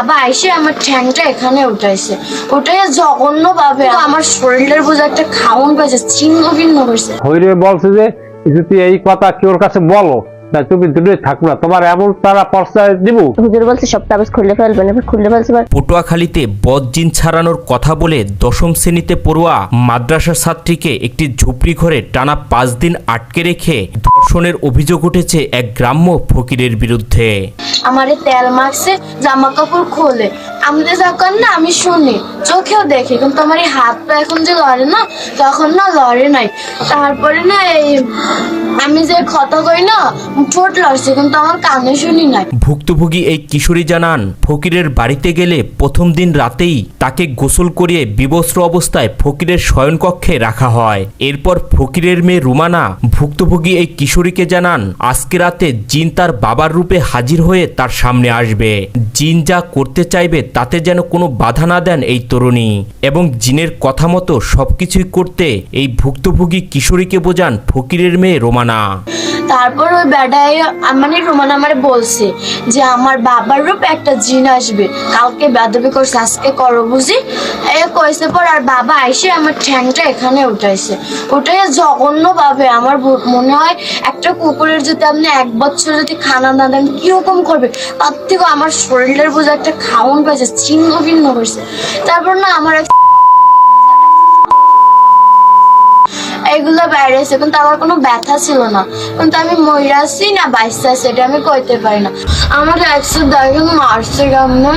বাবা এসে আমার ঠ্যাংটা এখানে উঠাইছে, ওটাই জঘন্য ভাবে আমার শরীরের বোঝা একটা খাউন পাইছে, ছিন্ন ভিন্ন করছে। হইরে বলছে যে তুই এই কথা কি ওর কাছে বলো না, তুমি দূরে থাকো না, তোমার এমন তারা প্রশ্রয় দিব। হুজুর বলছে সব কাগজ খুলে ফেলবেন, এবার খুলে ফেলছে। পটুয়াখালীতে বদজিন ছাড়ানোর কথা বলে দশম শ্রেণীতে পড়ুয়া মাদ্রাসার ছাত্রীকে একটি ঝুপড়ি ঘরে টানা 5 দিন আটকে রেখে ধর্ষণের অভিযোগ উঠেছে এক গ্রাম্য ফকিরের বিরুদ্ধে। আমারে তেল মাখছে, জামা কাপড় খোলে, আমি যখন না আমি শুনি, চোখেও দেখি, কিন্তু আমার এই হাত পা এখন যে লড়ে না, তখন না লড়ে নাই। তারপরে না এই আমি যে কথা কই না, ঠোঁট লড়ছে, কিন্তু আমার কানে শুনি নাই। ভুক্তভোগী এই কিশোরী জানান, ফকিরের বাড়িতে গেলে প্রথম দিন রাতেই তাকে গোসল করিয়ে বিবস্ত্র অবস্থায় ফকিরের শয়নকক্ষে রাখা হয়। এরপর ফকিরের মেয়ে রুমানা ভুক্তভোগী এই কিশোরীকে জানান, আজকে রাতে জিন তার বাবার রূপে হাজির হয়ে তার সামনে আসবে। জিন যা করতে চাইবে তাতে যেন কোনো বাধা না দেন এই তরুণী, এবং জিনের কথা মতো সবকিছুই করতে এই ভুক্তভোগী কিশোরীকে বোঝান ফকিরের মেয়ে রোমানা। তারপর ওই বেড়ায় মানে রুমানা আমারে বলছে যে আমার বাবার রূপ একটা জিন আসবে, কালকে বেদবি করছে, আজকে করো বুঝি, এ কইছে পর আর বাবা এসে আমার ঠ্যাংটা এখানে উঠাইছে, ওটাই জঘন্য ভাবে। আমার মনে হয় একটা কুকুরের যদি আপনি 1 বছর যদি খানা না দেন কিরকম করবে, তার থেকে আমার শরীরের বোঝা একটা খাউন পাইছে, ছিন্ন ভিন্ন করছে। তারপর না আমার এগুলো বাইরেছে, কিন্তু আমার কোনো ব্যথা ছিল না, কিন্তু আমি মহিলা আছি না বাইসা আছি এটা আমি কইতে পারি না। আমার এক্সের দেখেন মারছে কেমনে,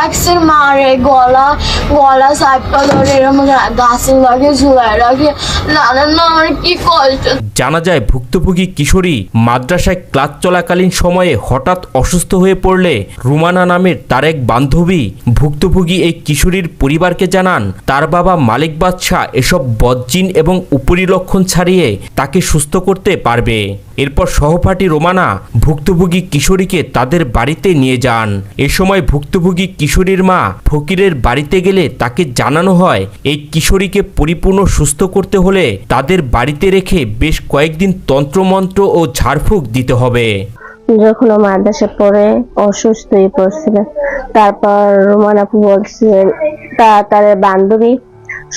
এক্সের মারে গলা সাইপা ধরে এরকম গাছের লাগে ঝুলাই রাখে, জানেন না আমার কি কষ্ট। জানা যায় ভুক্তভোগী কিশোরী মাদ্রাসায় ক্লাস চলাকালীন সময়ে হঠাৎ অসুস্থ হয়ে পড়লে রুমানা নামের তার এক বান্ধবী ভুক্তভোগী এই কিশোরীর পরিবারকে জানান, তার বাবা মালিক বাদশাহ এসব বদজিন এবং উপরিলক্ষণ ছাড়িয়ে তাকে সুস্থ করতে পারবে। এরপর সহপাঠী রোমানা ভুক্তভোগী কিশোরীকে তাদের বাড়িতে নিয়ে যান। এ সময় ভুক্তভোগী কিশোরীর মা ফকিরের বাড়িতে গেলে তাকে জানানো হয় এই কিশোরীকে পরিপূর্ণ সুস্থ করতে হলে তাদের বাড়িতে রেখে বেশ কয়েকদিন তন্ত্রমন্ত্র ও ঝাড়ফুঁক দিতে হবে। যখন ও মাদ্রাসা পড়ে অসুস্থ হয়ে পড়ছিল, তারপর রোমান আপু বলছে তার বান্ধবী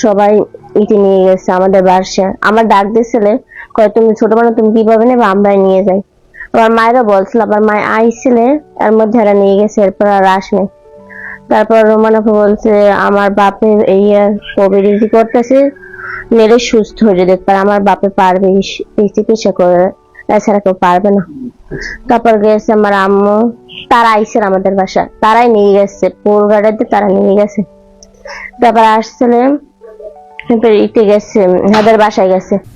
সবাই ইটি নিয়ে গেছে আমাদের বাসায়। আমার ডাক দিয়েছিলে, কয় তুমি ছোট মানুষ তুমি কিভাবে নেবে, আমরাই নিয়ে যাই। আমার মায়েরা বলছিল, আবার মায় আইছিলে, এর মধ্যে এরা নিয়ে গেছে, এরপর আর আসেনি। তারপর রোমান আপু বলছে আমার বাপের এই কবিরিজি করতেছে, মেরে সুস্থ হয়ে যেতে পারে, আমার বাপে পারবে এই চিকিৎসা করে, এছাড়া কেউ পারবে না। তারপর গেছে আমার আম্মু, তারা আইসেন আমাদের বাসা, তারাই নিয়ে গেছে, পোল গাড়িতে তারা নিয়ে গেছে। তারপর আসছিলে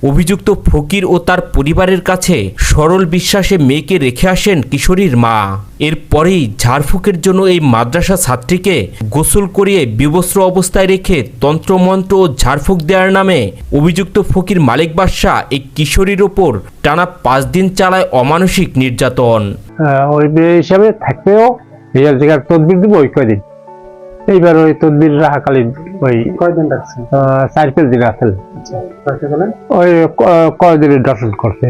অভিযুক্ত ফকির ও তার পরিবারের কাছে সরল বিশ্বাসে মেয়েকে রেখে আসেন কিশোরীর মা। এরপরেই ঝাড়ফুঁকের জন্য এই মাদ্রাসা ছাত্রীকে গোসল করিয়ে বিবস্ত্র অবস্থায় রেখে তন্ত্রমন্ত্র ও ঝাড়ফুঁক দেওয়ার নামে অভিযুক্ত ফকির মালিক বাদশাহ এই কিশোরীর ওপর টানা 5 দিন চালায় অমানসিক নির্যাতন। ওই মেয়ে হিসাবে থাকতেও এই জায়গার তদবির দিব ওই কয়দিন। এইবার ওই তদবির রাখাকালীন ওই কয়দিন রাখছেন? 4-5 দিন আসেন, ওই কয়দিনের দর্শন করছে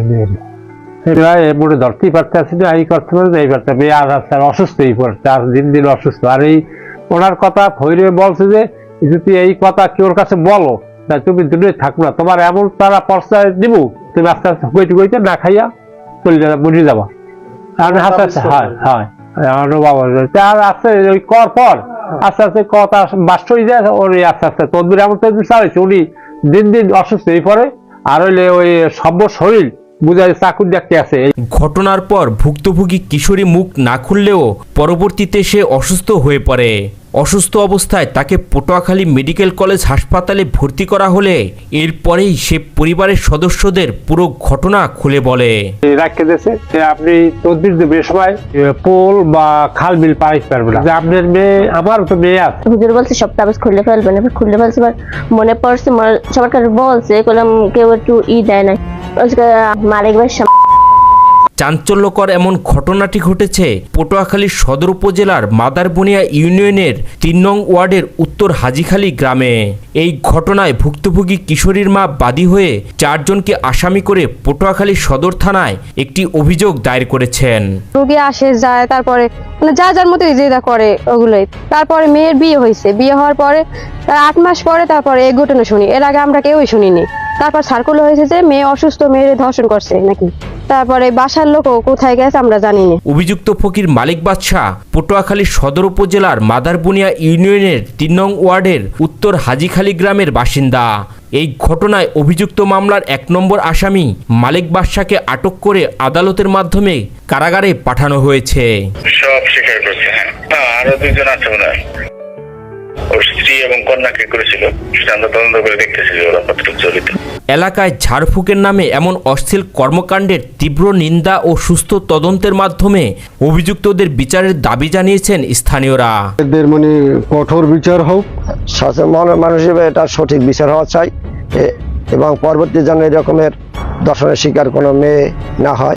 মনে ধরতেই পারতে আসি না, এই করতে পারে এই করতে মেয়ে আর আসছে অসুস্থ হয়ে পড়ছে, আর দিন দিন অসুস্থ। আর এই ওনার কথা ভৈরে বলছে যে তুই এই কথা কি ওর কাছে বলো না, তুমি দূরে থাকো না, তোমার এমন তারা প্রশ্রয় দিব, তুমি আস্তে আস্তে কইতে কইতে না খাইয়া চলে যাবে, বুঝে যাবা। আর আস্তে আস্তে হয় হয় বাবা আর আস্তে ওই কর পর আস্তে আস্তে কথা বাস্ট হয়ে যায়, ওর আস্তে আস্তে তদবির এমন তদবির চালাইছে, উনি দিন দিন অসুস্থ হয়ে পড়ে। আর হইলে ওই সভ্য শরীর বুঝায় চাকুর দেখতে আছে। ঘটনার পর ভুক্তভোগী কিশোরী মুখ না খুললেও পরবর্তীতে সে অসুস্থ হয়ে পড়ে। অসুস্থ অবস্থায় তাকে পটুয়াখালী মেডিকেল কলেজ হাসপাতালে ভর্তি করা হলে এরপরেই সে পরিবারের সদস্যদের পুরো ঘটনা খুলে বলে। রাখতে দিয়েছে আপনি তদবির দেবেন সময় পোল বা খাল বিল পাইতে পারবেন না, আপনার মেয়ে, আমার তো মেয়ে আছে। হুজুর বলছে সব কাগজ খুলে ফেলবেন, এবার খুলে ফেলছে। মনে পড়ছে সবার কাছে বলছে, কইলাম কেউ একটু দেয় নাই, মালিক ভাই চাঞ্চল্যকর এমন ঘটনাটি ঘটেছে পটুয়াখালী সদর উপজেলার মাদারবুনিয়া ইউনিয়নের ৩ নং ওয়ার্ডের উত্তর হাজীখালী গ্রামে। এই ঘটনায় ভুক্তভোগী কিশোরীর মা বাদী হয়ে 4 জনকে আসামি করে পটুয়াখালী সদর থানায় একটি অভিযোগ দায়ের করেছেন। রোগী আসে যায়, তারপরে মানে যা যার মতো যেটা করে ওগুলোই। তারপরে মেয়ের বিয়ে হয়েছে, বিয়ে হওয়ার পরে তার 8 মাস পরে তারপরে এই ঘটনা শুনি। এর আগে আমরা কেউই শুনিনি। তারপর সার্কুলার হয়েছে যে মেয়ে অসুস্থ, মেয়ের ধর্ষণ করছে নাকি। তারপরে বাসার লোকও কোথায় গেছে আমরা জানি না। অভিযুক্ত ফকির মালিক বাদশাহ পটুয়াখালী সদর উপজেলার মাদারবুনিয়া ইউনিয়নের ৩ নং ওয়ার্ডের উত্তর হাজীখালী গ্রামের বাসিন্দা। এই ঘটনায় অভিযুক্ত মামলার 1 নম্বর আসামি মালিক বাদশাহকে আটক করে আদালতের মাধ্যমে কারাগারে পাঠানো হয়েছে। সব স্বীকার করছে। হ্যাঁ, আরো 2 জন আছে মনে হয়। ওর স্ত্রী এবং কন্যাকে করেছিল, সেটা আমরা তদন্ত করে দেখতেছি যে ওরা কতটুকু জড়িত। এলাকায় ঝাড়ফুঁকের নামে এমন অশ্লীল কর্মকাণ্ডের তীব্র নিন্দা ও সুস্থ তদন্তের মাধ্যমে অভিযুক্তদের বিচারের দাবি জানিয়েছেন স্থানীয়রা। এদের মানে কঠোর বিচার হোক, মানুষ হিসেবে এটা সঠিক বিচার হওয়া চাই এবং পরবর্তী যেন এরকমের দর্শনের শিকার কোনো মেয়ে না হয়।